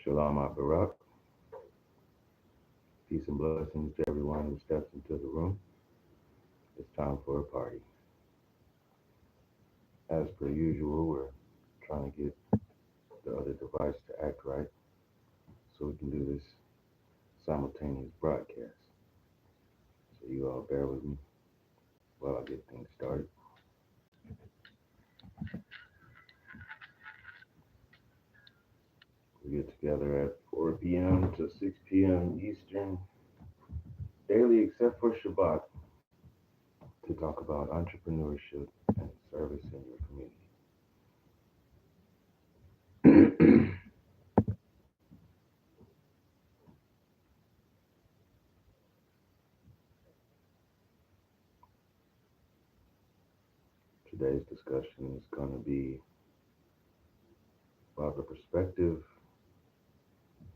Shalom Barak. Peace and blessings to everyone who steps into the room. It's time for a party. As per usual, we're trying to get the other device to act right so we can do this simultaneous broadcast. So you all bear with me while I get things started. We get together at 4 p.m. to 6 p.m. Eastern daily, except for Shabbat, to talk about entrepreneurship and service in your community. Today's discussion is going to be about the perspective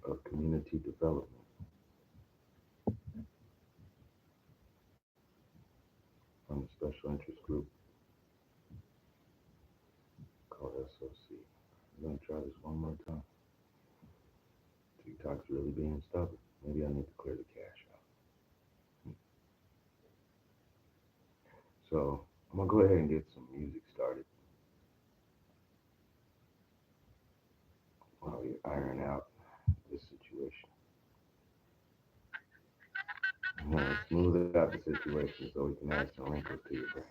of community development from a special interest group called SOC. I'm going to try this one more time. TikTok's really being stubborn. Maybe I need to clear the cache out. So I'm going to go ahead and get some music started while we iron out this situation. I'm going to smooth out the situation so we can add some wrinkles to your brain.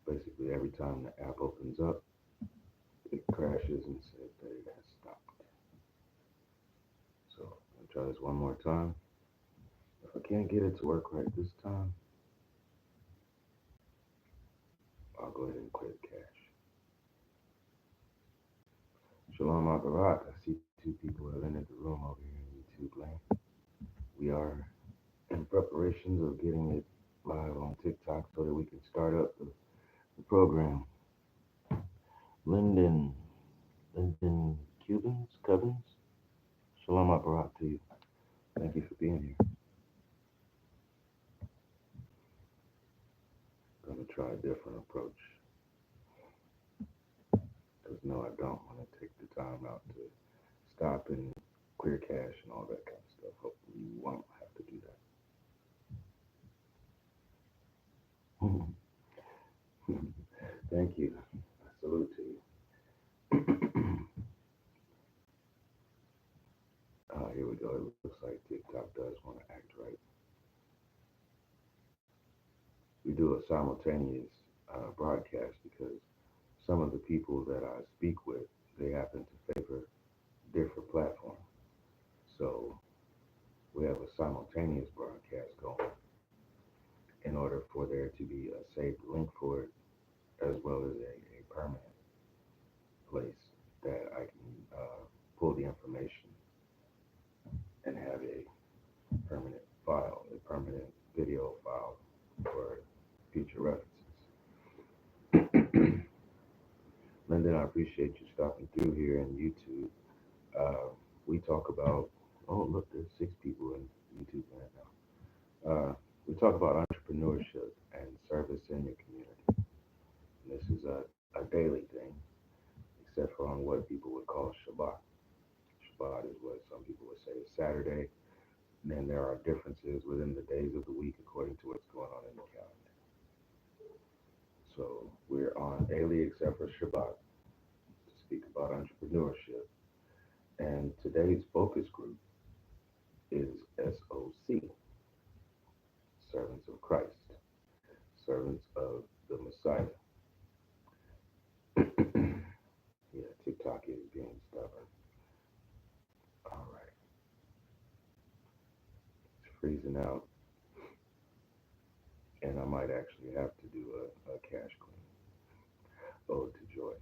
Basically, every time the app opens up, it crashes and says that it has stopped. So I'm going to try this one more time. If I can't get it to work right this time, I'll go ahead and clear the cache. Shalom Barak. I see two people have entered the room over here in YouTube land. We are in preparations of getting it live on TikTok so that we can start up the program. Lyndon Cubbins. Shalom Barak to you. Thank you for being here. I'm going to try a different approach. Because no, I don't want to take the time out to stop and clear cache and all that kind of stuff. Hopefully you won't have to do that. Thank you. I salute to you. Here we go. It looks like TikTok does want to act right. We do a simultaneous broadcast because some of the people that I speak with, they happen to favor different platforms. So we have a simultaneous broadcast going in order for there to be a saved link for it, as well as a permanent place that I can pull the information and have a permanent file, a permanent video file for future references. Lyndon, I appreciate you stopping through here in YouTube. We talk about, oh, look, there's 6 people in YouTube right now. We talk about entrepreneurship and service in your community. And this is a daily thing, except for on what people would call Shabbat. Shabbat is what some people would say is Saturday. And then there are differences within the days of the week according to what's going on in the calendar. So we're on daily except for Shabbat to speak about entrepreneurship. And today's focus group is SOC, Servants of Christ, Servants of the Messiah. Yeah, TikTok is being stubborn. All right. It's freezing out. And I might actually have to do a cache clean. Ode to joy.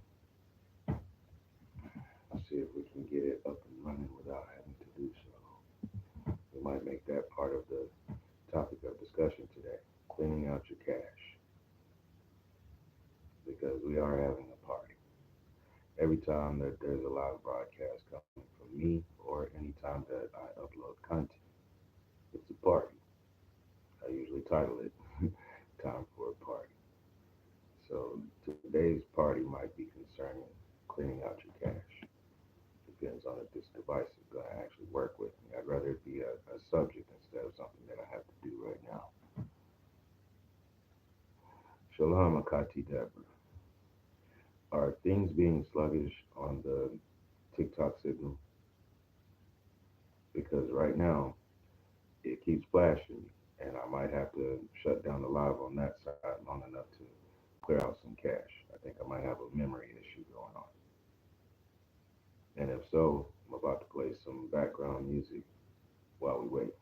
Let's see if we can get it up and running without having to do so. We might make that part of the topic of discussion today, cleaning out your cache, because we are having a party. Every time that there's a live broadcast coming from me or any time that I upload content, it's a party. I usually title it time for a party. So today's party might be concerning cleaning out your cache. Depends on if this device is going to actually work with me. I'd rather it be a subject instead of something that I have to do right now. Shalom Akati Deborah. Are things being sluggish on the TikTok signal? Because right now it keeps flashing me, and I might have to shut down the live on that side long enough to clear out some cache. I think I might have a memory issue going on. And if so, I'm about to play some background music while we wait.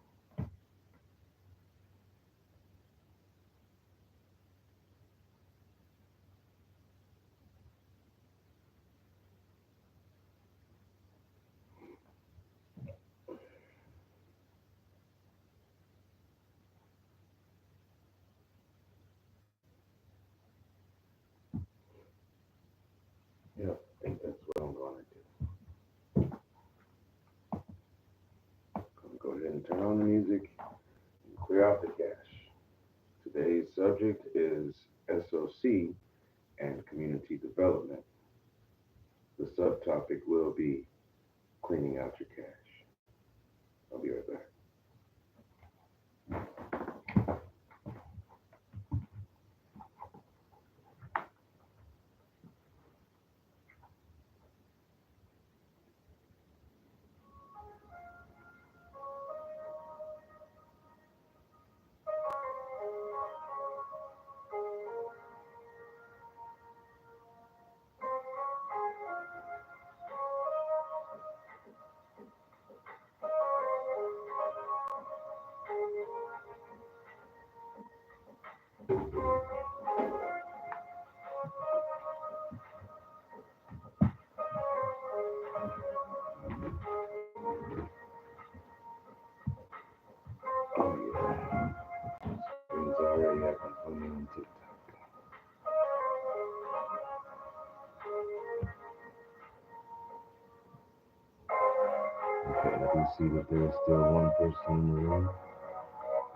Yeah, I think that's what I'm going to do. I'm going to go ahead and turn on the music and clear out the cache. Today's subject is SOC and community development. The subtopic will be cleaning out your cache. I'll be right back. Oh yeah, screen's already acting funny on TikTok. Okay, I do see that there's still one person in the room.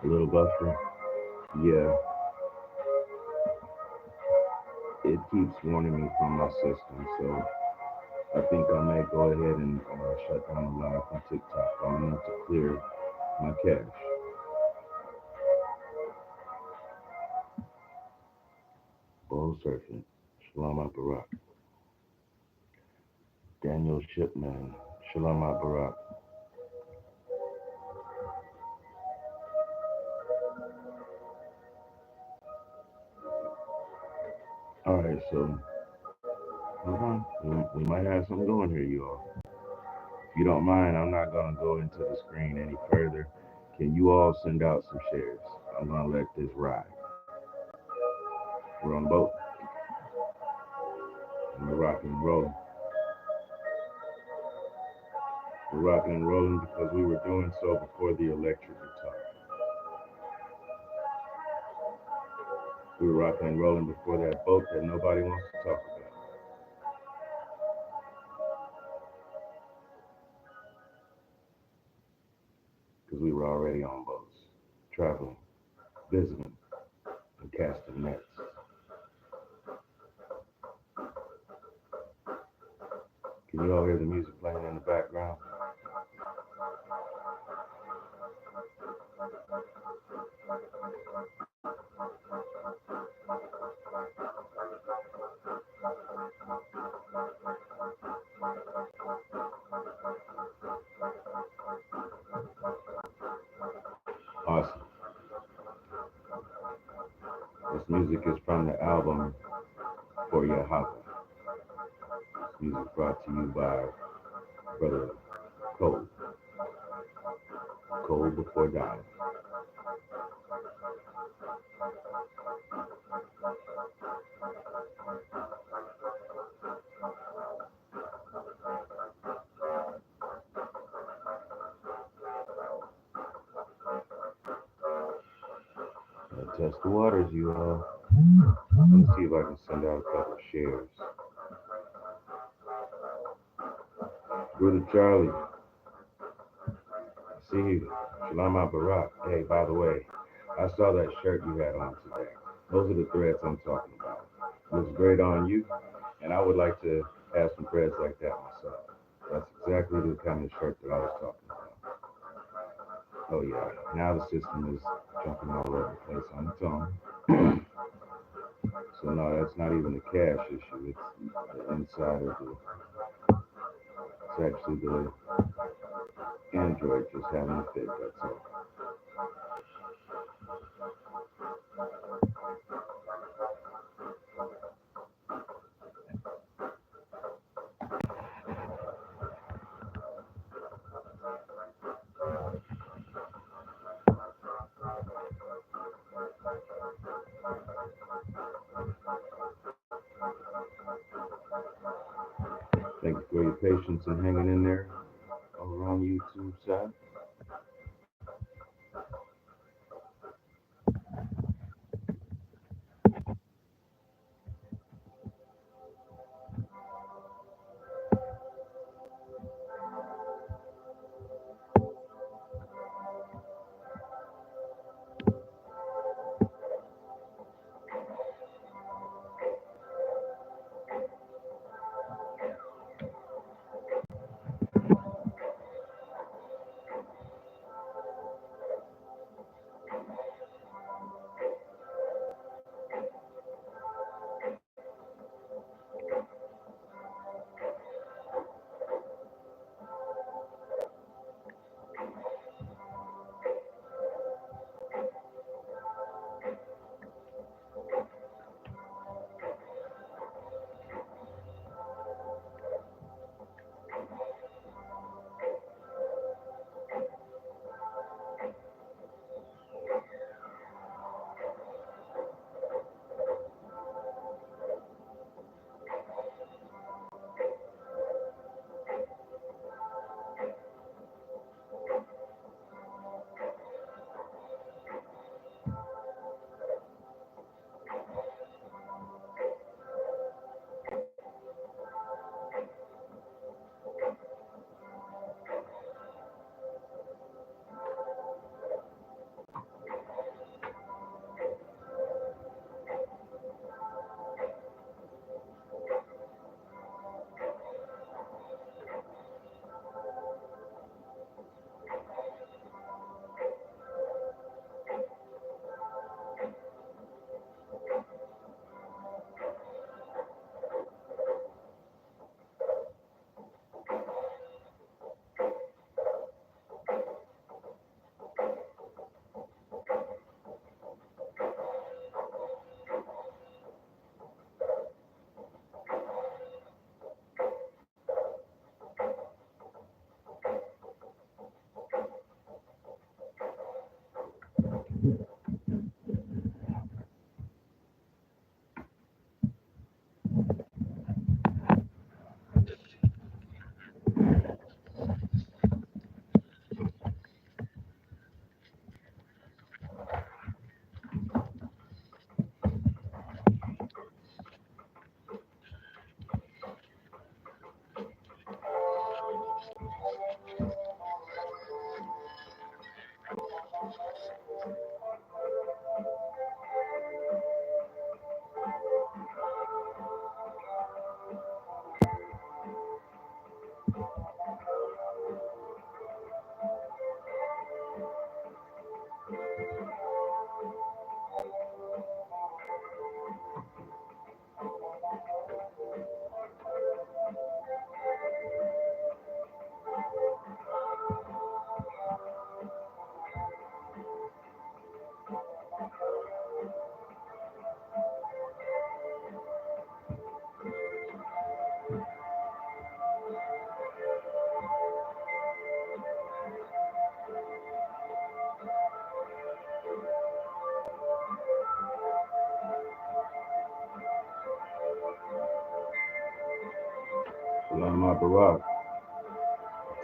A little buffer. Yeah, it keeps warning me from my system, so I think I may go ahead and shut down the live from TikTok long enough to clear my cache. Bull Surfing, Shalom Barak. Daniel Shipman, Shalom Barak. All right, so hold on. We might have something going here, you all. If you don't mind, I'm not going to go into the screen any further. Can you all send out some shares? I'm going to let this ride. We're on the boat. And we're rocking and rolling. We're rocking and rolling because we were doing so before the electric guitar. We were rocking and rolling before that boat that nobody wants to talk about. Because we were already on boats, traveling, visiting, and casting nets. Can you all hear the music playing in the background? Awesome. This music is from the album For Yahweh. This music brought to you by Brother Cole. Cole Before Dying. Test the waters, you all. Let me see if I can send out a couple of shares. Brother Charlie, see you. Shalom Barak. Hey, by the way, I saw that shirt you had on today. Those are the threads I'm talking about. Looks great on you, and I would like to have some threads like that myself. That's exactly the kind of shirt that I was talking about. Oh yeah, now the system is jumping all over the place on its own. So no, that's not even a cache issue. It's the inside of the. It's actually the Android just having a fit. That's all. Thank you for your patience and hanging in there over on YouTube side. Shalom Barak,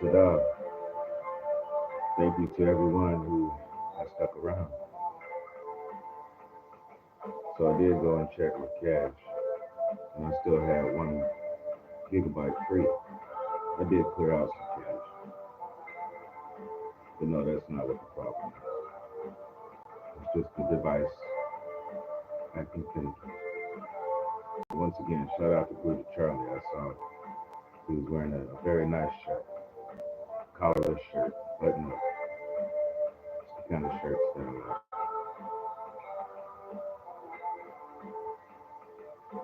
Tada. Thank you to everyone who has stuck around. So I did go and check with Cash, and I still had 1 gigabyte free. I did clear out some cache, but no, that's not what the problem is. It's just the device acting finicky. Once again, shout out to Brother Charlie. I saw he was wearing a very nice shirt, collarless shirt, button up. It's the kind of shirts that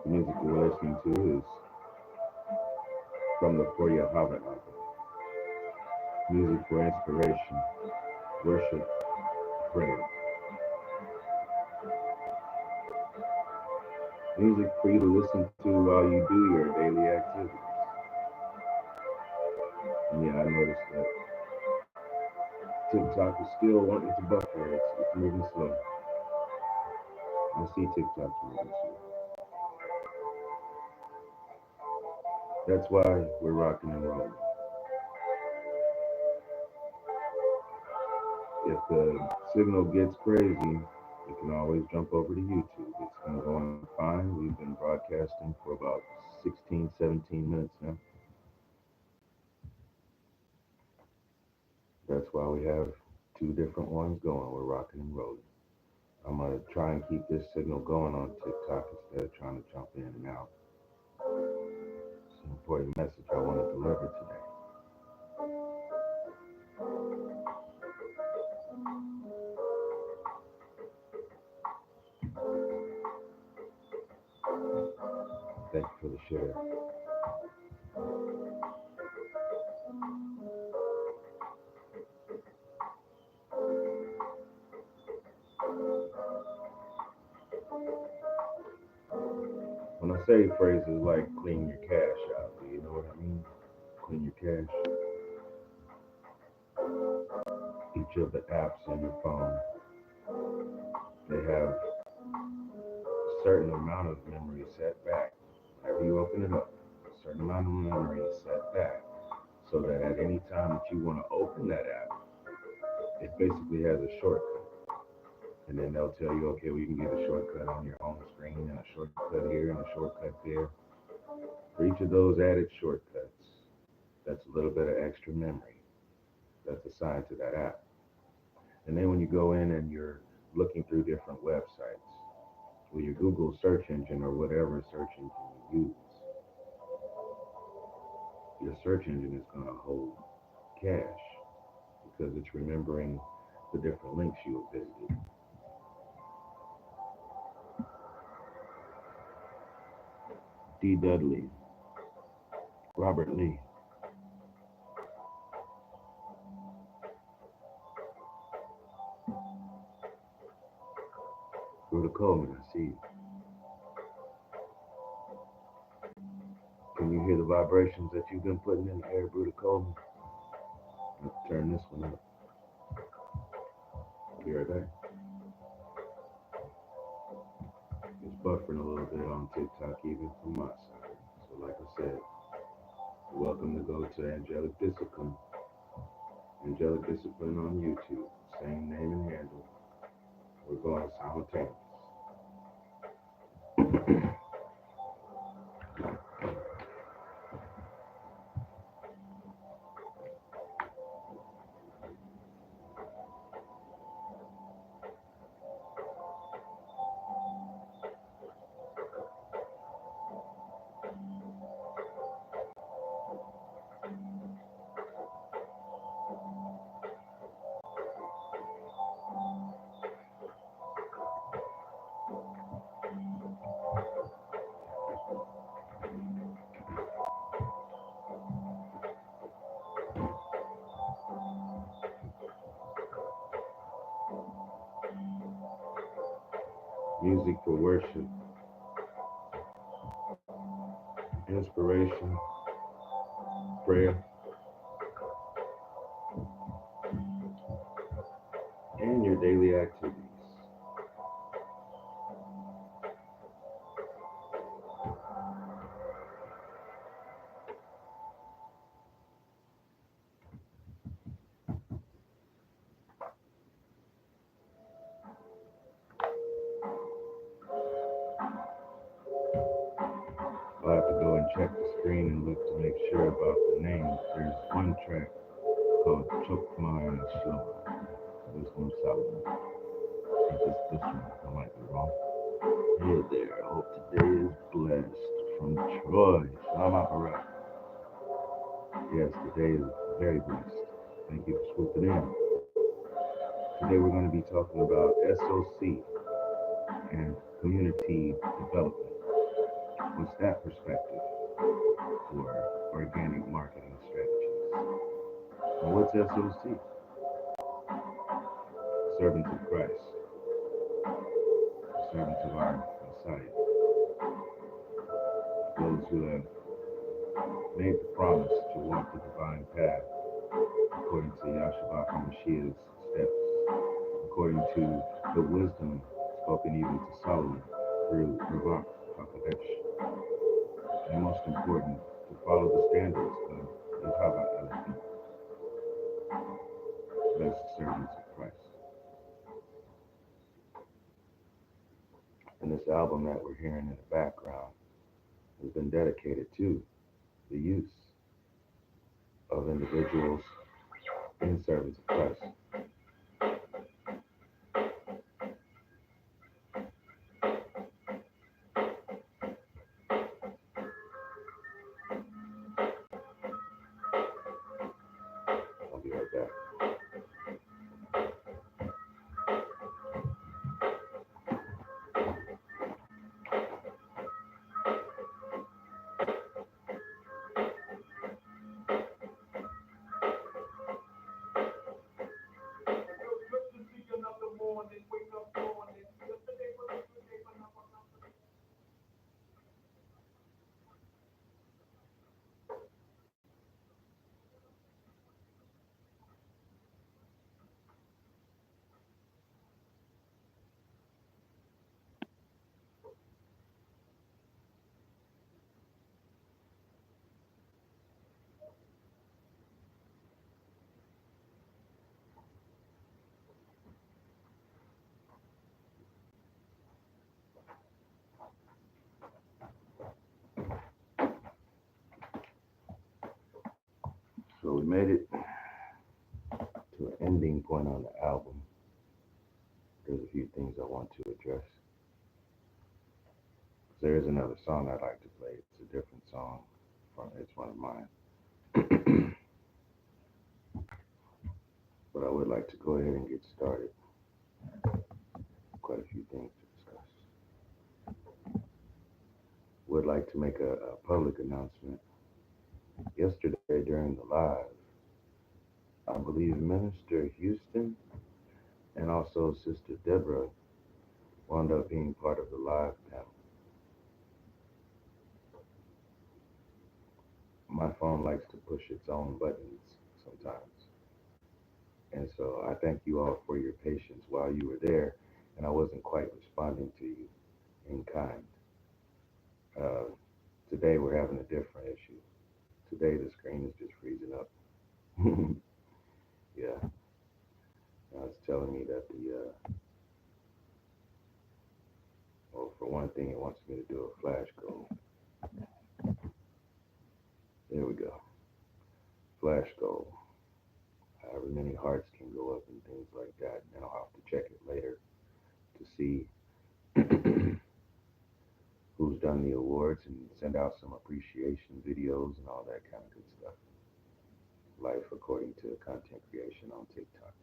the music we're listening to is from the For Yahweh album. Music for inspiration, worship, prayer. Music for you to listen to while you do your daily activities. And yeah, I noticed that TikTok is still wanting to buffer. It's moving slow. I see TikTok's moving slow. That's why we're rocking and rolling. If the signal gets crazy, you can always jump over to YouTube. It's been going fine. We've been broadcasting for about 16, 17 minutes now. That's why we have two different ones going. We're rocking and rolling. I'm going to try and keep this signal going on TikTok instead of trying to jump in and out. It's an important message I want to deliver today. Thank you for the share. When I say phrases like clean your cash out, do you know what I mean? Clean your cash. Each of the apps on your phone, they have a certain amount of memory set back. Whenever you open it up, a certain amount of memory is set back so that at any time that you want to open that app, it basically has a shortcut. And then they'll tell you, okay, well, you can get a shortcut on your home screen and a shortcut here and a shortcut there. For each of those added shortcuts, that's a little bit of extra memory that's assigned to that app. And then when you go in and you're looking through different websites, with your Google search engine or whatever search engine you use, your search engine is going to hold cache because it's remembering the different links you have visited. D. Dudley, Robert Lee. Rhoda Coleman, I see you. Can you hear the vibrations that you've been putting in the air, Rhoda Coleman? Let's turn this one up. Be right back. It's buffering a little bit on TikTok, even from my side. So like I said, you're welcome to go to Angelic Discipline on YouTube. Same name and handle. We're going simultaneous. Music for worship, inspiration, prayer, and your daily activities. I'll have to go and check the screen and look to make sure about the name. There's one track called Chokmar and Slow. This one's Solomon. I think it's this one. I might be wrong. Hey there, I hope today is blessed. From Troy, Shalom Aparat. Yes, today is very blessed. Thank you for swooping in. Today we're going to be talking about SOC and community development. What's that perspective for organic marketing strategies? And what's SOC? Servants of Christ, servants of our Messiah, those who have made the promise to walk the divine path according to Yahshua HaMashiach's steps, according to the wisdom spoken even to Solomon through Ravak HaKadosh, and most important, to follow the standards of Yahweh Elohim, blessed servants of Christ. And this album that we're hearing in the background has been dedicated to the use of individuals in service of Christ. I'll be right back. So we made it to an ending point on the album. There's a few things I want to address. There is another song I'd like to play. It's a different song. It's one of mine. But I would like to go ahead and get started. Quite a few things to discuss. Would like to make a public announcement. Yesterday during the live, I believe Minister Houston and also Sister Deborah wound up being part of the live panel. My phone likes to push its own buttons sometimes. And so I thank you all for your patience while you were there and I wasn't quite responding to you in kind. Today we're having a different issue. Today the screen is just freezing up. Yeah. Now it's telling me that well, for one thing, it wants me to do a flash goal. There we go. Flash goal. However many hearts can go up and things like that. And I'll have to check it later to see who's done the awards and send out some appreciation videos and all that kind of good stuff. Life according to content creation on TikTok.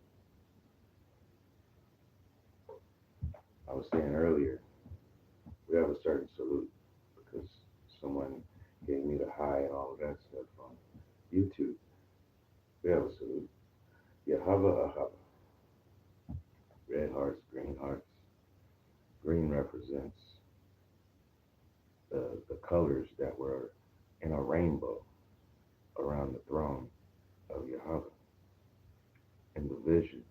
I was saying earlier, we have a certain salute because someone gave me the high and all of that stuff on YouTube. We have a salute. Yahava Ahava. Red hearts, green hearts. Green represents the colors that were in a rainbow around the throne of Yahweh in the vision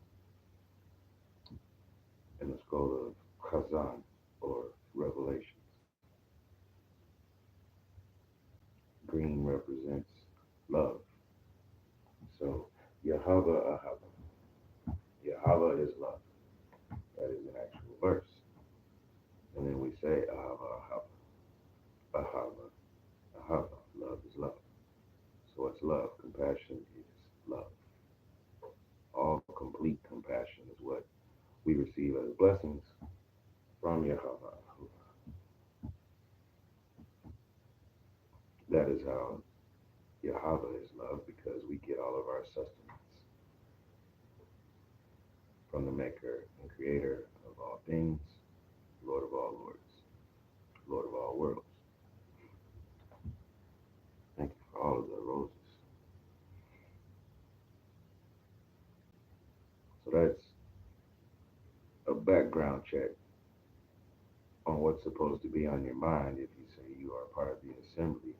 in the scroll of Chazan or Revelations. Green represents love. So Yahweh Ahava. Yahweh is love. That is an actual verse. And then we say Ahava Ahava. Ahava Ahava. Love is love. So what's love? Compassion is love. All complete compassion is what we receive as blessings from Yahweh. That is how Yahweh is loved, because we get all of our sustenance from the Maker and Creator of all things, Lord of all lords, Lord of all worlds. Thank you for all of the roses. So that's a background check on what's supposed to be on your mind if you say you are part of the assembly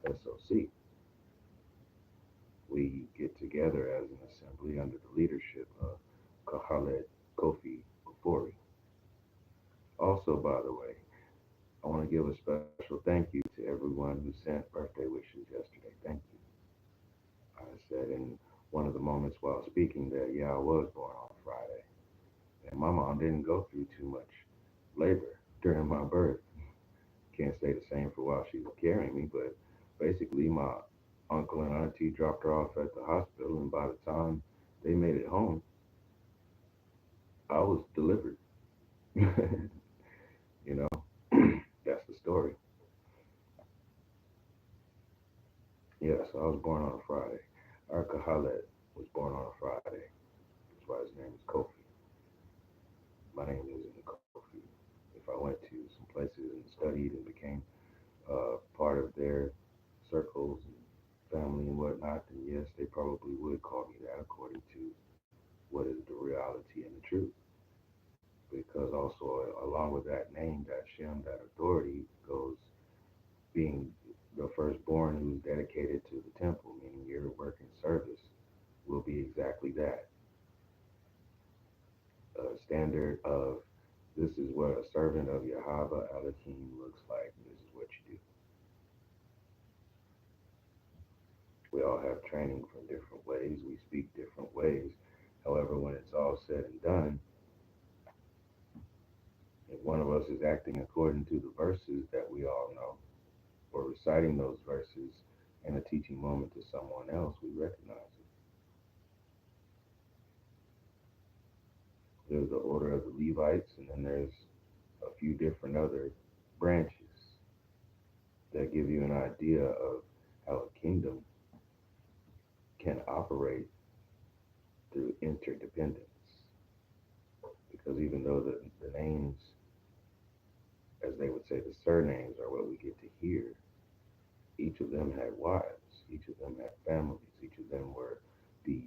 of SOC. We get together as an assembly under the leadership of Kahalet Kofi Kufori. Also, by the way, I want to give a special thank you to everyone who sent birthday wishes yesterday. Thank you. I said in one of the moments while speaking that, yeah, I was born on Friday. And my mom didn't go through too much labor during my birth. Can't say the same for while she was carrying me, but basically my uncle and auntie dropped her off at the hospital, and by the time they made it home, I was delivered. You know, that's the story. Yeah, so I was born on a Friday. Our Kahalet was born on a Friday. That's why his name is Kofi. My name isn't Kofi. If I went to some places and studied and became part of their circles and family and whatnot, then yes, they probably would call me that according to what is the reality and the truth. Because also, along with that name, that Shem, that authority, goes being the firstborn who's dedicated to the temple, meaning your work and service will be exactly that. A standard of this is what a servant of Yahweh Elohim looks like, and this is what you do. We all have training from different ways, we speak different ways. However, when it's all said and done, if one of us is acting according to the verses that we all know, or reciting those verses in a teaching moment to someone else, we recognize it. There's the order of the Levites, and then there's a few different other branches that give you an idea of how a kingdom can operate through interdependence. Because even though the names, as they would say, the surnames are what we get to hear, each of them had wives, each of them had families, each of them were the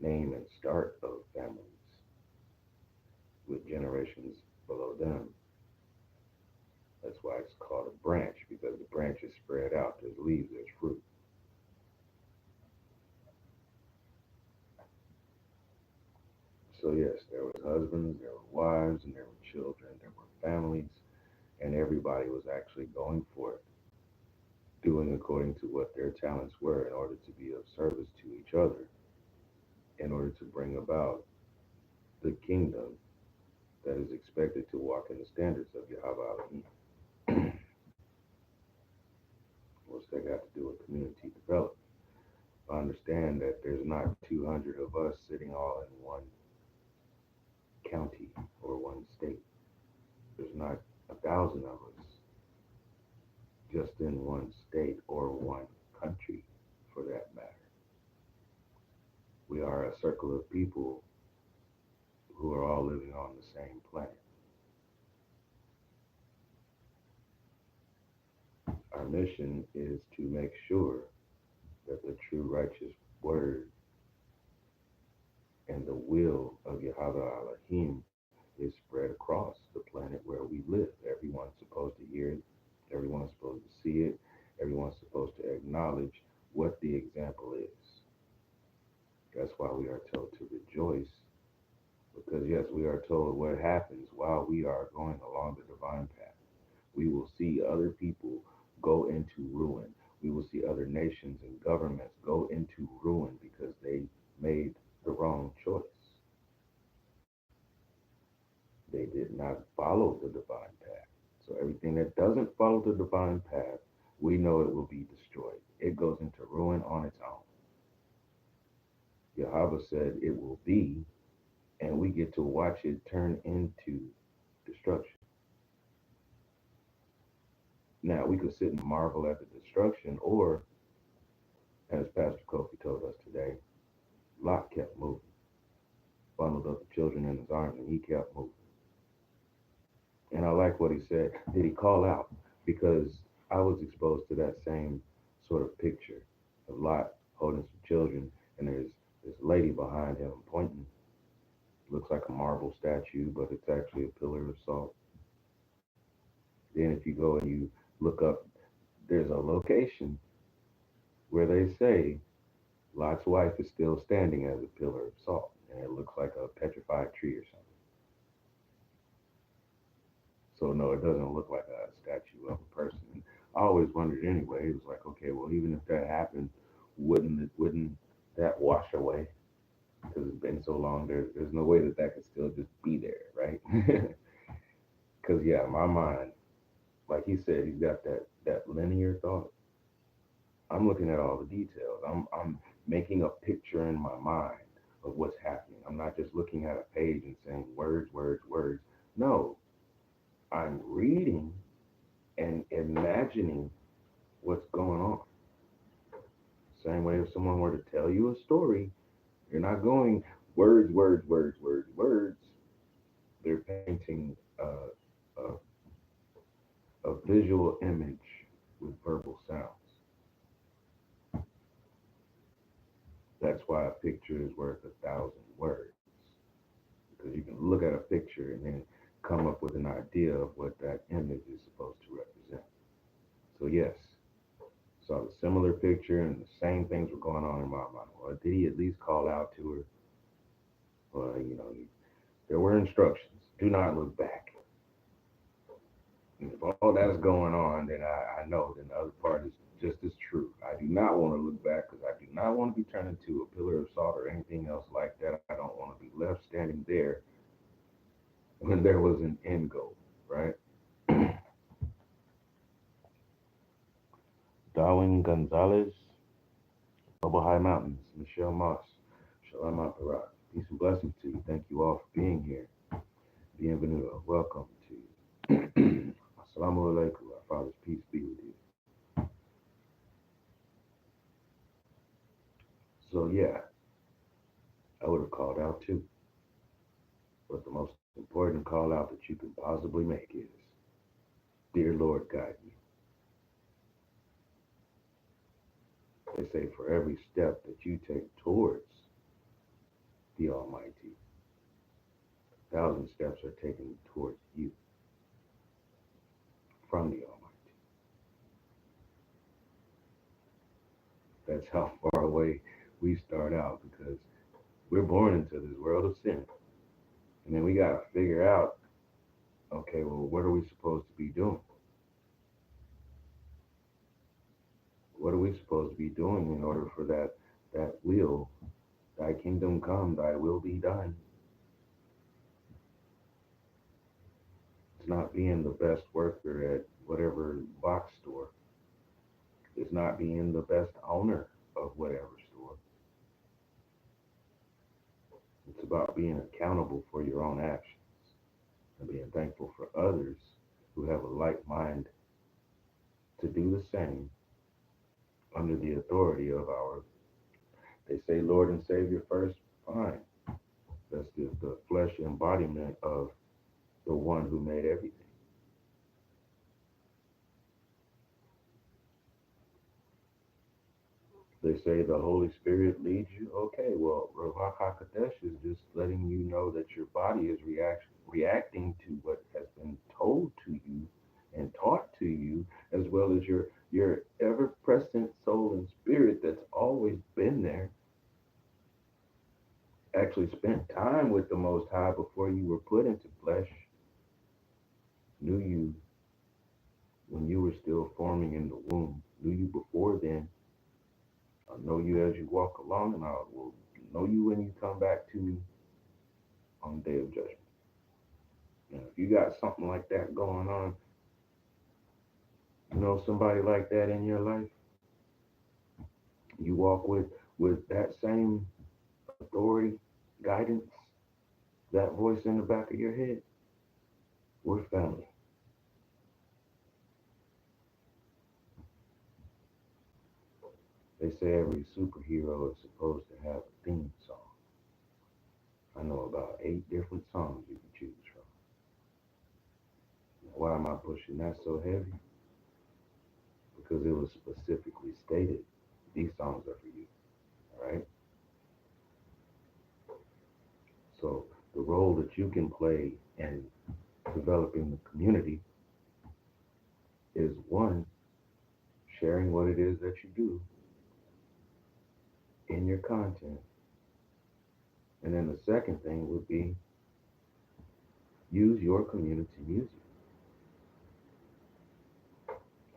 name and start of families with generations below them. That's why it's called a branch, because the branch is spread out. There's leaves, there's fruit. So yes, there was husbands, there were wives, and there were children, there were families, and everybody was actually going for it, doing according to what their talents were in order to be of service to each other, in order to bring about the kingdom that is expected to walk in the standards of Yahweh Elohim. What's that got to do with community development? I understand that there's not 200 of us sitting all in one county or one state. There's not 1,000 of us just in one state or one country, for that matter. We are a circle of people who are all living on the same planet. Our mission is to make sure that the true righteous word and the will of Yahweh Elohim is spread across the planet where we live. Everyone's supposed to hear it, everyone's supposed to see it, everyone's supposed to acknowledge what the example is. That's why we are told to rejoice, because yes, we are told what happens while we are going along the divine path. We will see other people go into ruin. We will see other nations and governments go into ruin because they made the wrong choice. They did not follow the divine path. So everything that doesn't follow the divine path, we know it will be destroyed. It goes into ruin on its own. Yahweh said it will be, and we get to watch it turn into destruction. Now, we could sit and marvel at the destruction, or, as Pastor Kofi told us today, Lot kept moving, bundled up the children in his arms, and he kept moving. And I like what he said. Did he call out? Because I was exposed to that same sort of picture of Lot holding some children, and there's this lady behind him pointing. Looks like a marble statue, but it's actually a pillar of salt. Then, if you go and you look up, there's a location where they say Lot's wife is still standing as a pillar of salt, and it looks like a petrified tree or something. So no, it doesn't look like a statue of a person. And I always wondered anyway. It was like, okay, well, even if that happened, wouldn't that wash away? Because it's been so long. There's no way that that could still just be there, right? Because yeah, my mind, like he said, he's got that linear thought. I'm looking at all the details. I'm making a picture in my mind of what's happening. I'm not just looking at a page and saying words, words, words. No, I'm reading and imagining what's going on. Same way if someone were to tell you a story, you're not going words, words, words, words, words. They're painting a visual image with verbal sounds. That's why a picture is worth 1,000 words, because you can look at a picture and then come up with an idea of what that image is supposed to represent. So yes, saw the similar picture and the same things were going on in my mind. Well, did he at least call out to her? Well, there were instructions. Do not look back. And if all that's going on, then I know then the other part is just as true. I do not want to look back because I do not want to be turned into a pillar of salt or anything else like that. I don't want to be left standing there when there was an end goal, right? Darwin Gonzalez, Global High Mountains, Michelle Moss, Shalom Aparat. Peace and blessings to you. Thank you all for being here. Bienvenido. Welcome to you. Assalamu alaikum. Our Father's peace be with you. So yeah, I would have called out too. But the most important call out that you can possibly make is, Dear Lord, guide me. They say for every step that you take towards the Almighty, 1,000 steps are taken towards you from the Almighty. That's how far away we start out, because we're born into this world of sin. And then we got to figure out, okay, well, what are we supposed to be doing? What are we supposed to be doing in order for that will, thy kingdom come, thy will be done? It's not being the best worker at whatever box store. It's not being the best owner of whatever store. It's about being accountable for your own actions and being thankful for others who have a like mind to do the same under the authority of our, they say Lord and Savior first, fine. That's the flesh embodiment of the one who made everything. They say the Holy Spirit leads you. Okay, well, Ruach HaKodesh is just letting you know that your body is reacting to what has been told to you and taught to you, as well as your ever-present soul and spirit that's always been there, actually spent time with the Most High before you were put into flesh, knew you when you were still forming in the womb, knew you before then. I'll know you as you walk along, and I will know you when you come back to me on the day of judgment. Now, if you got something like that going on, somebody like that in your life, you walk with that same authority, guidance, that voice in the back of your head, we're family. They say every superhero is supposed to have a theme song. I know about 8 different songs you can choose from. Now, why am I pushing that so heavy? Because it was specifically stated these songs are for you. All right. So the role that you can play in developing the community is one, sharing what it is that you do in your content. And then the second thing would be use your community music.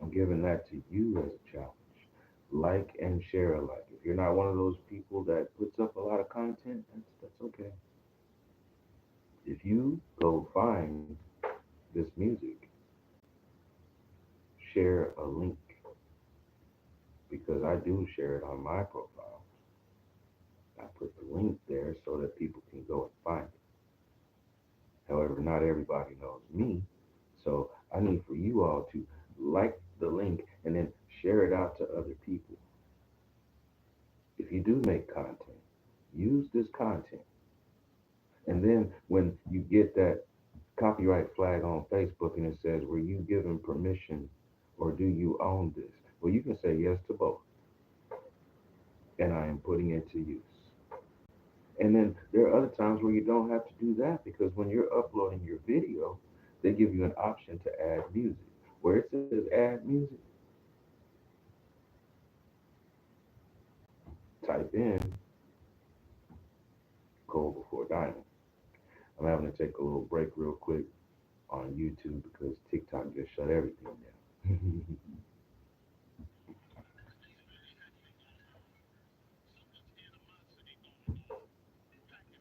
I'm giving that to you as a challenge. Like and share alike. If you're not one of those people that puts up a lot of content, that's okay. If you go find this music, share a link because I do share it on my profile. I put the link there so that people can go and find it. However, not everybody knows me, so I need for you all to like the link and then share it out to other people. If you do make content, use this content. And then when you get that copyright flag on Facebook and it says, were you given permission or do you own this? Well, you can say yes to both. And I am putting it to use. And then there are other times where you don't have to do that because when you're uploading your video, they give you an option to add music. Where it says add music, type in Gold Before Diamond. I'm having to take a little break real quick on YouTube because TikTok just shut everything down.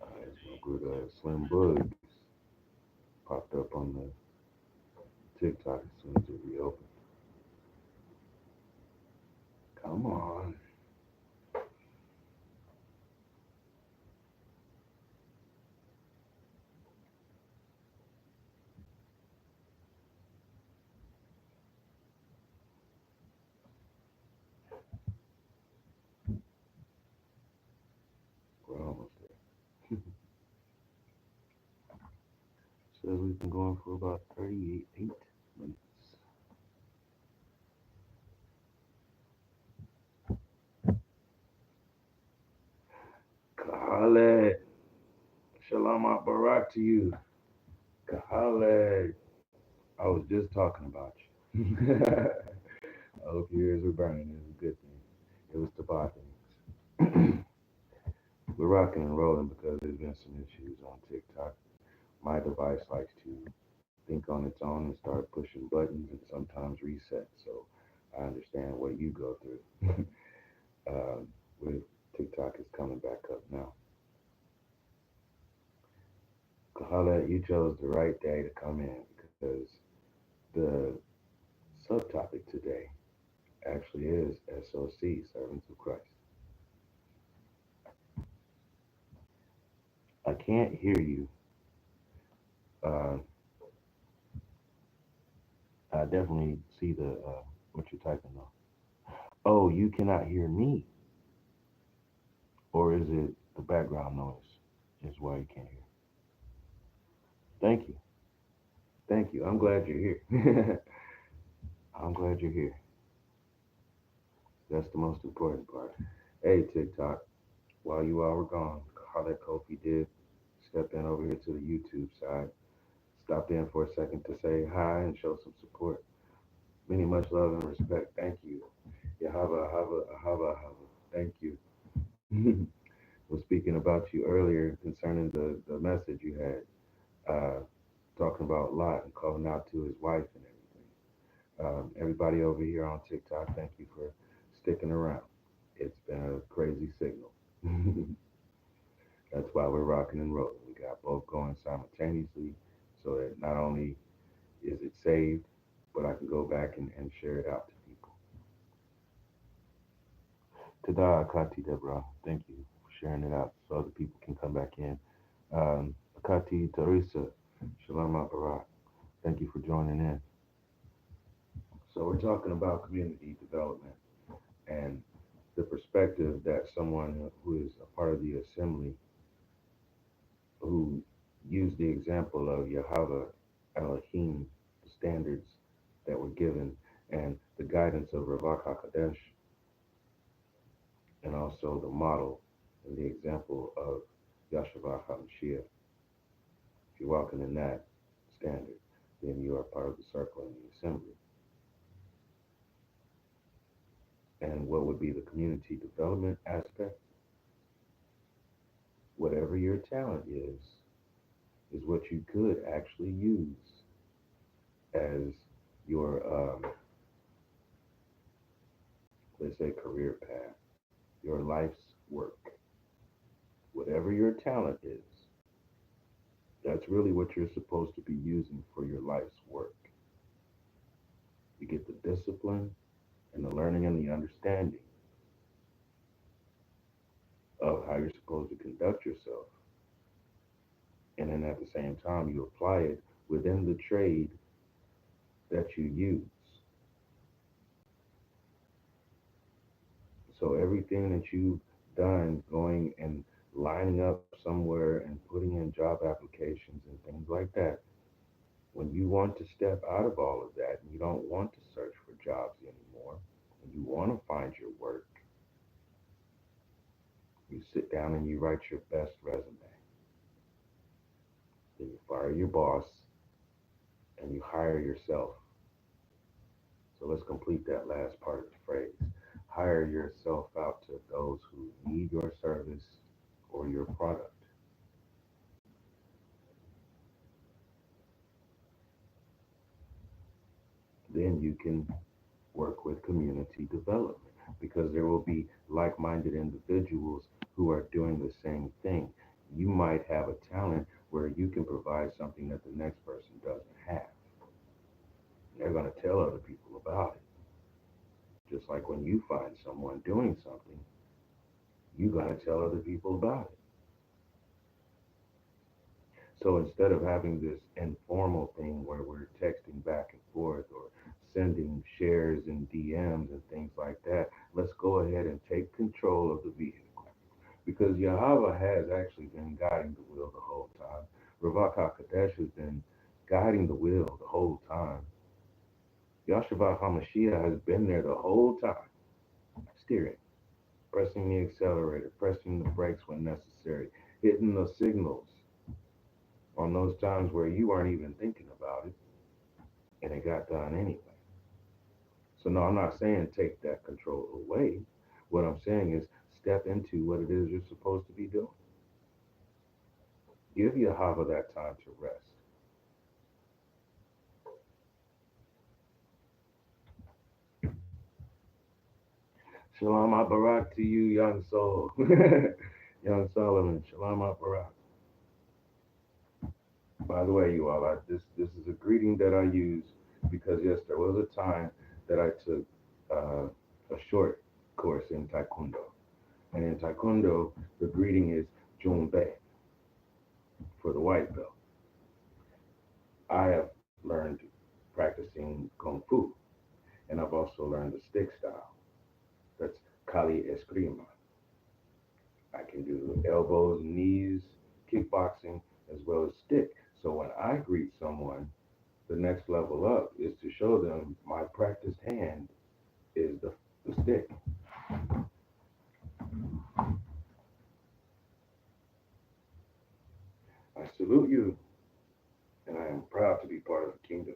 My good Slim Bugs popped up on the TikTok as soon as it reopened. Come on. We're almost there. Says we've been going for about 38 minutes. Khaled. Shalom Barak to you. Khaled. I was just talking about you. I hope your ears are burning. It's a good thing. It was the bad things. We're rocking and rolling because there's been some issues on TikTok. My device likes to think on its own and start pushing buttons and sometimes reset. So I understand what you go through. With TikTok is coming back up now. Kahala, you chose the right day to come in because the subtopic today actually is SOC, Servants of Christ. I can't hear you. Uh, I definitely see the what you're typing though. Oh, you cannot hear me, or is it the background noise? Is why you can't hear. Thank you, thank you. I'm glad you're here. I'm glad you're here. That's the most important part. Hey, TikTok, while you all were gone, how that Kofi did step in over here to the YouTube side, stopped in for a second to say hi and show some support. Many much love and respect. Thank you. Yahava, Hava, Hava, Hava. Thank you. Was speaking about you earlier concerning the message you had, talking about Lot and calling out to his wife and everything. Everybody over here on TikTok, thank you for sticking around. It's been a crazy signal. That's why we're rocking and rolling. We got both going simultaneously so that not only is it saved, but I can go back and share it out to people. Tada Akati Deborah, thank you for sharing it out so other people can come back in. Akati Teresa, Shalom Barak, thank you for joining in. So we're talking about community development and the perspective that someone who is a part of the assembly, who used the example of Yahweh Elohim, the standards that were given, and the guidance of Ravak HaKadosh, and also the model and the example of Yahshua HaMashiach. If you're walking in that standard, then you are part of the circle and the assembly. And what would be the community development aspect? Whatever your talent is what you could actually use as your, let's say, career path, your life's work. Whatever your talent is, that's really what you're supposed to be using for your life's work. You get the discipline and the learning and the understanding of how you're supposed to conduct yourself. And then at the same time, you apply it within the trade that you use. So everything that you've done going and lining up somewhere and putting in job applications and things like that, when you want to step out of all of that and you don't want to search for jobs anymore, and you want to find your work, you sit down and you write your best resume. Then you fire your boss and you hire yourself. So let's complete that last part of the phrase. Hire yourself out to those who need your service or your product. Then you can work with community development because there will be like minded individuals who are doing the same thing. You might have a talent where you can provide something that the next person doesn't have. They're going to tell other people about it. Just like when you find someone doing something, you're going to tell other people about it. So instead of having this informal thing where we're texting back and forth or sending shares and DMs and things like that, let's go ahead and take control of the vehicle. Because Yahweh has actually been guiding the wheel the whole time. Ravak HaKadosh has been guiding the wheel the whole time. Yahshua HaMashiach has been there the whole time, steering, pressing the accelerator, pressing the brakes when necessary, hitting the signals on those times where you weren't even thinking about it, and it got done anyway. So no, I'm not saying take that control away. What I'm saying is step into what it is you're supposed to be doing. Give Yahweh that time to rest. Shalom Barak to you, young soul. Young Solomon. Shalom Barak. By the way, you all, this is a greeting that I use because yes, there was a time that I took a short course in Taekwondo. And in Taekwondo, the greeting is Junbei for the white belt. I have learned practicing Kung Fu, and I've also learned the stick style. That's Kali Eskrima. I can do elbows, knees, kickboxing, as well as stick. So when I greet someone, the next level up is to show them my practiced hand is the stick. I salute you, and I am proud to be part of the kingdom.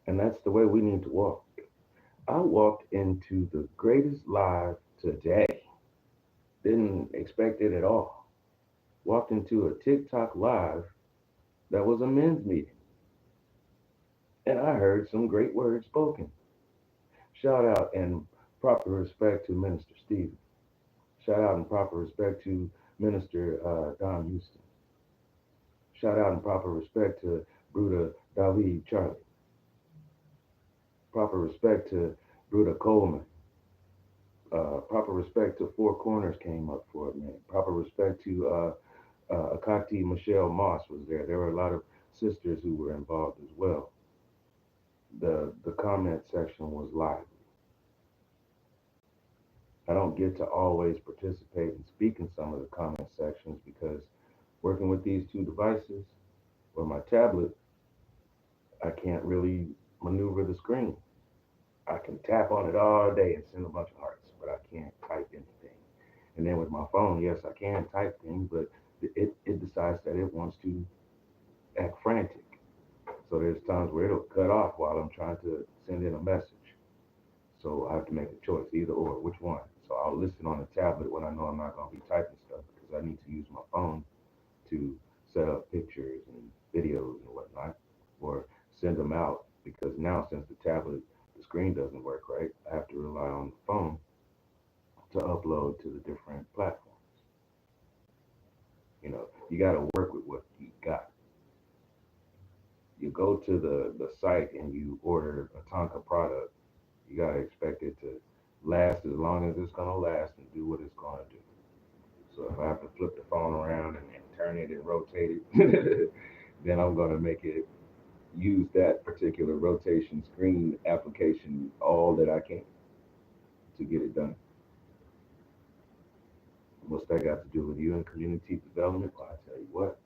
And that's the way we need to walk. I walked into the greatest live today. Didn't expect it at all. Walked into a TikTok live that was a men's meeting. And I heard some great words spoken. Shout out and proper respect to Minister Stephen. Shout out and proper respect to Minister Don Houston. Shout out and proper respect to Bruda David Charlie. Proper respect to Bruda Coleman. Proper respect to Four Corners came up for a minute. Proper respect to Akati Michelle Moss was there. There were a lot of sisters who were involved as well. The comment section was live. I don't get to always participate and speak in some of the comment sections because working with these two devices or my tablet, I can't really maneuver the screen. I can tap on it all day and send a bunch of hearts, but I can't type anything. And then with my phone, yes, I can type things, but it decides that it wants to act frantic. So there's times where it'll cut off while I'm trying to send in a message. So I have to make a choice, either or, which one. So I'll listen on the tablet when I know I'm not going to be typing stuff because I need to use my phone to set up pictures and videos and whatnot, or send them out because now since the tablet, the screen doesn't work right, I have to rely on the phone to upload to the different platforms. You got to work with what you got. You go to the site and you order a Tonka product, you got to expect it to last as long as it's going to last and do what it's going to do. So if I have to flip the phone around and turn it and rotate it, then I'm going to make it use that particular rotation screen application all that I can to get it done. What's that got to do with you and community development? Well, I tell you what,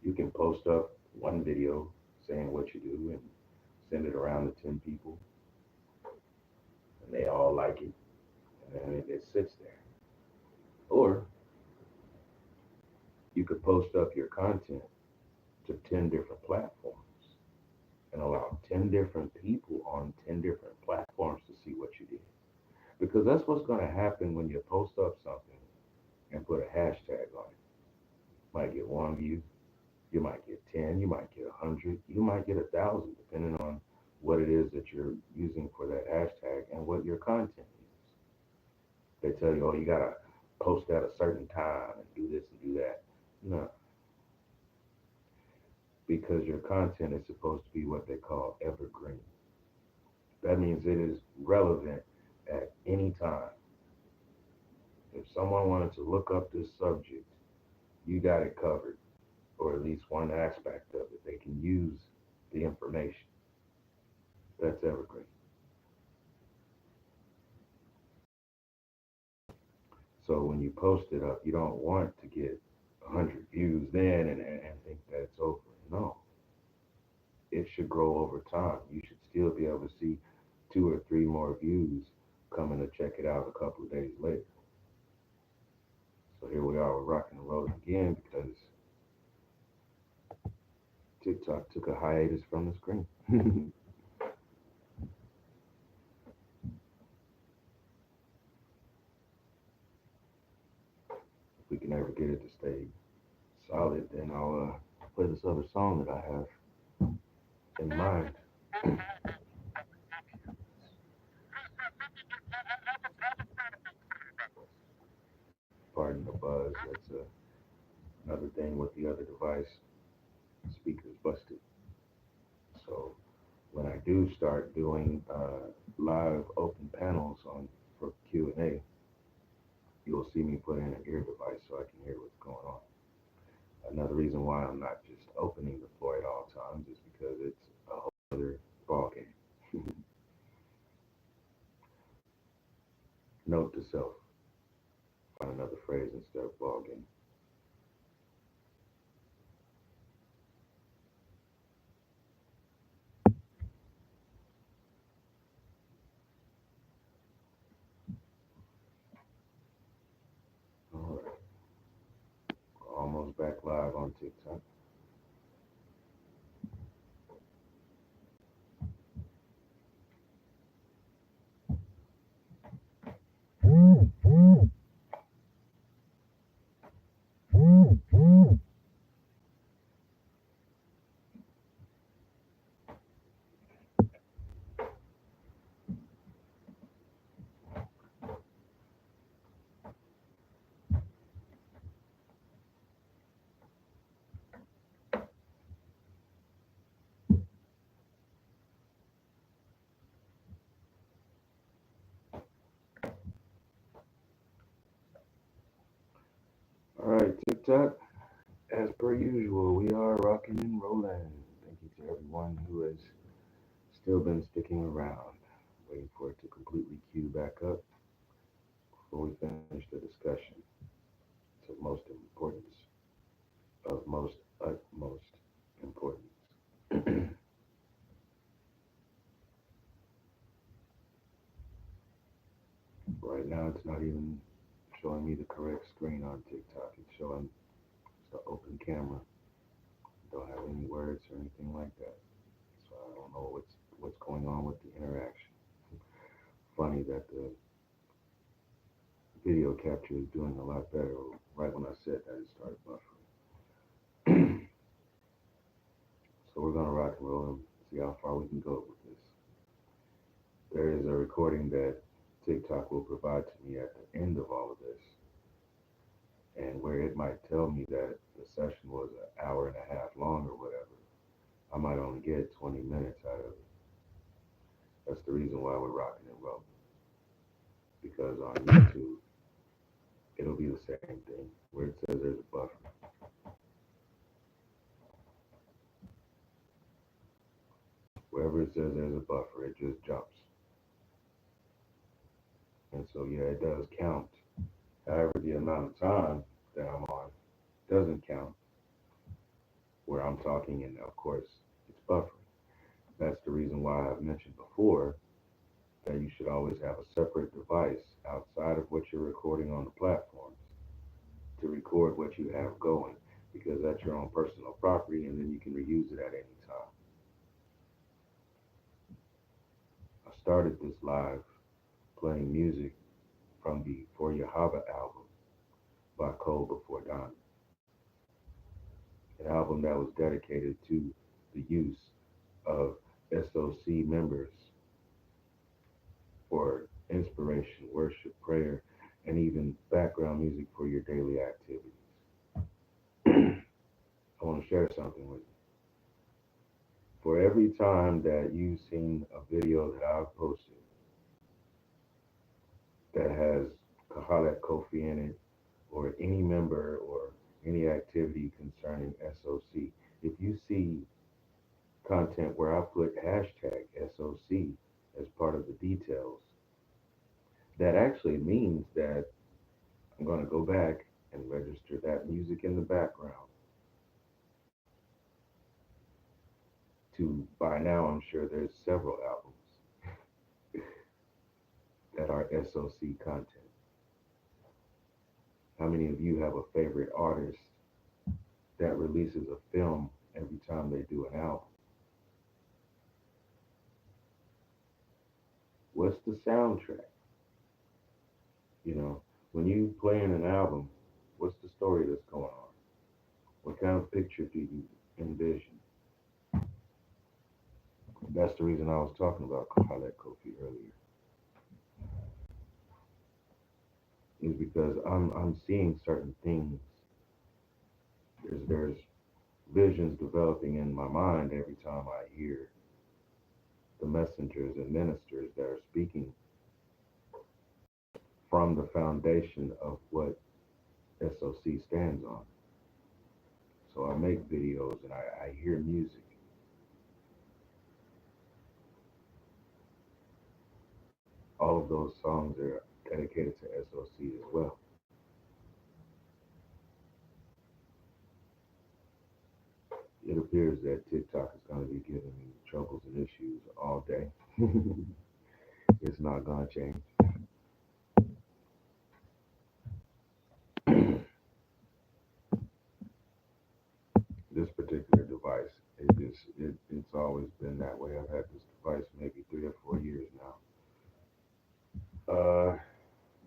you can post up one video saying what you do and send it around to 10 people, and they all like it, and then it sits there. Or you could post up your content to 10 different platforms and allow 10 different people on 10 different platforms to see what you did. Because that's what's going to happen when you post up something and put a hashtag on it. Might get one view, you might get 10, you might get 100, you might get 1,000, depending on what it is that you're using for that hashtag and what your content is. They tell you, oh, you got to post at a certain time and do this and do that. No, because your content is supposed to be what they call evergreen. That means it is relevant at any time. If someone wanted to look up this subject, you got it covered, or at least one aspect of it. They can use the information. That's evergreen. So when you post it up, you don't want to get 100 views then and think that it's over. No, it should grow over time. You should still be able to see 2 or 3 more views coming to check it out a couple of days later. So here we are, we're rocking and rolling again because TikTok took a hiatus from the screen. If we can ever get it to stay solid, then I'll play this other song that I have in mind. Pardon the buzz. That's another thing with the other device. Speakers busted. So when I do start doing live open panels on for Q&A, you'll see me put in an ear device so I can hear what's going on. Another reason why I'm not just opening the floor at all times is because it's a whole other ball game. Note to self: find another phrase instead of ball game. All right, almost back live on TikTok. TikTok, as per usual, we are rocking and rolling. Thank you to everyone who has still been sticking around, waiting for it to completely queue back up before we finish the discussion. It's of most importance, of most utmost importance. Right now, it's not even showing me the correct screen on TikTok. It's showing just an open camera. Don't have any words or anything like that. So I don't know what's going on with the interaction. Funny that the video capture is doing a lot better. Right when I said that, it started buffering. So we're gonna rock and roll and see how far we can go with this. There is a recording that TikTok will provide to me at the end of all of this, and where it might tell me that the session was an hour and a half long or whatever. I might only get 20 minutes out of it. That's the reason why we're rocking and rolling. Because on YouTube, it'll be the same thing where it says there's a buffer. Wherever it says there's a buffer, it just jumps. And so, yeah, it does count. However, the amount of time that I'm on doesn't count where I'm talking, and of course, it's buffering. That's the reason why I've mentioned before that you should always have a separate device outside of what you're recording on the platforms to record what you have going, because that's your own personal property and then you can reuse it at any time. I started this live playing music from the For Yahweh album by Cole Before Dawn, an album that was dedicated to the use of SOC members for inspiration, worship, prayer, and even background music for your daily activities. I want to share something with you. For every time that you've seen a video that I've posted that has Kahalet Kofi in it, or any member or any activity concerning SOC, if you see content where I put hashtag SOC as part of the details, that actually means that I'm going to go back and register that music in the background to, by now, I'm sure there's several albums that are SOC content. How many of you have a favorite artist that releases a film every time they do an album? What's the soundtrack? You know, when you play in an album, what's the story that's going on? What kind of picture do you envision? That's the reason I was talking about Khaled Kofi earlier, is because I'm seeing certain things. There's visions developing in my mind every time I hear the messengers and ministers that are speaking from the foundation of what SOC stands on. So I make videos and I hear music. All of those songs are dedicated to SOC as well. It appears that TikTok is going to be giving me troubles and issues all day. It's not going to change. This particular device, it's always been that way. I've had this device maybe 3 or 4 years now.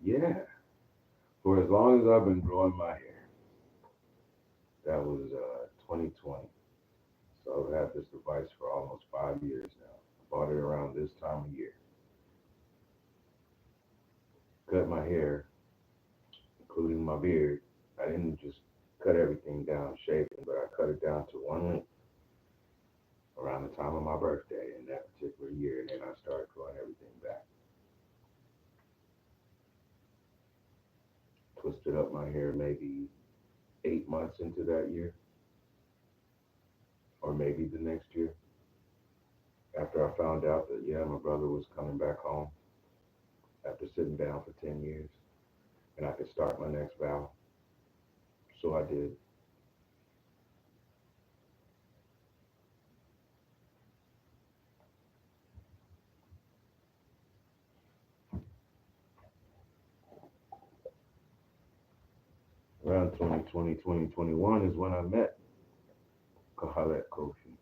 Yeah, for as long as I've been growing my hair, that was 2020. So I've had this device for almost 5 years now. I bought it around this time of year. Cut my hair, including my beard. I didn't just cut everything down shaving, but I cut it down to one length around the time of my birthday in that particular year, and then I started growing everything back. Twisted up my hair maybe 8 months into that year, or maybe the next year, after I found out that, yeah, my brother was coming back home after sitting down for 10 years and I could start my next vow. So I did. Around 2020, 2021 is when I met Kahalet Kofi.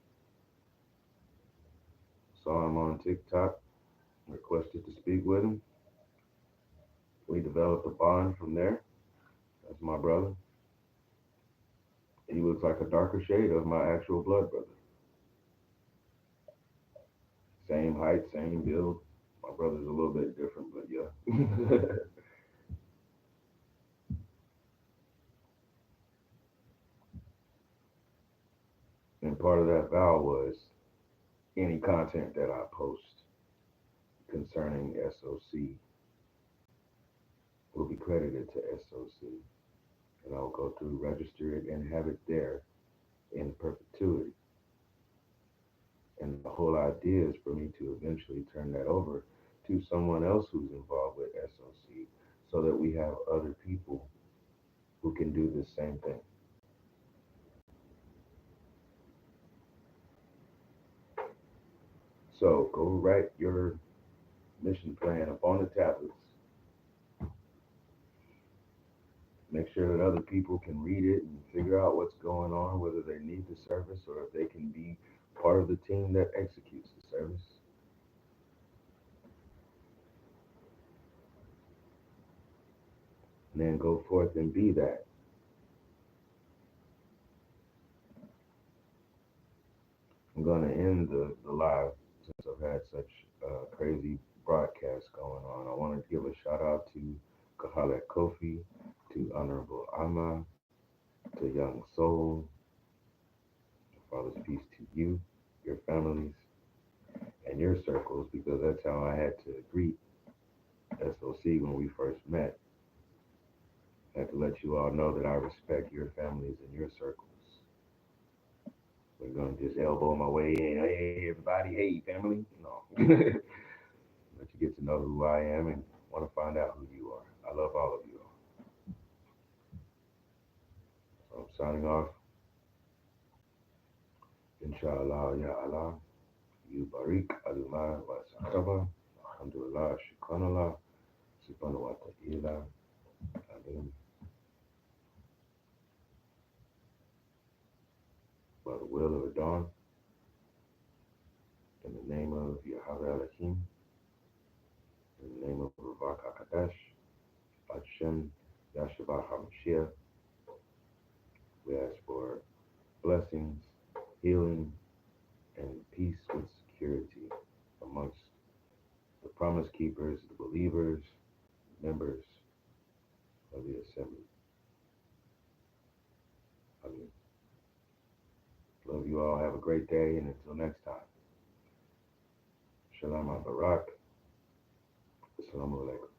Saw him on TikTok, requested to speak with him. We developed a bond from there. That's my brother. He looks like a darker shade of my actual blood brother. Same height, same build. My brother's a little bit different, but yeah. And part of that vow was any content that I post concerning SOC will be credited to SOC. And I'll go through, register it, and have it there in perpetuity. And the whole idea is for me to eventually turn that over to someone else who's involved with SOC so that we have other people who can do the same thing. So go write your mission plan up on the tablets. Make sure that other people can read it and figure out what's going on, whether they need the service or if they can be part of the team that executes the service. And then go forth and be that. I'm going to end the live since I've had such crazy broadcasts going on. I want to give a shout out to Kahalet Kofi, to Honorable Amma, to Young Soul. Father's peace to you, your families, and your circles, because that's how I had to greet SOC when we first met. I had to let you all know that I respect your families and your circles. We're going to just elbow my way in. Hey, everybody. Hey, family. No. Let you get to know who I am and want to find out who you are. I love all of you all. So I'm signing off. Inshallah, ya Allah. You barik alumah wa sakaba. Alhamdulillah, shukranallah. Subhanahu wa ta'ala. Amen. By the will of the dawn, in the name of Yahweh Elohim, in the name of Ravak HaKadosh, Hashem, Yahshua HaMashiach, we ask for blessings, healing, and peace with security amongst the promise keepers, the believers, members of the assembly. I mean, love you all. Have a great day, and until next time, Shalom Barak. Assalamu alaikum.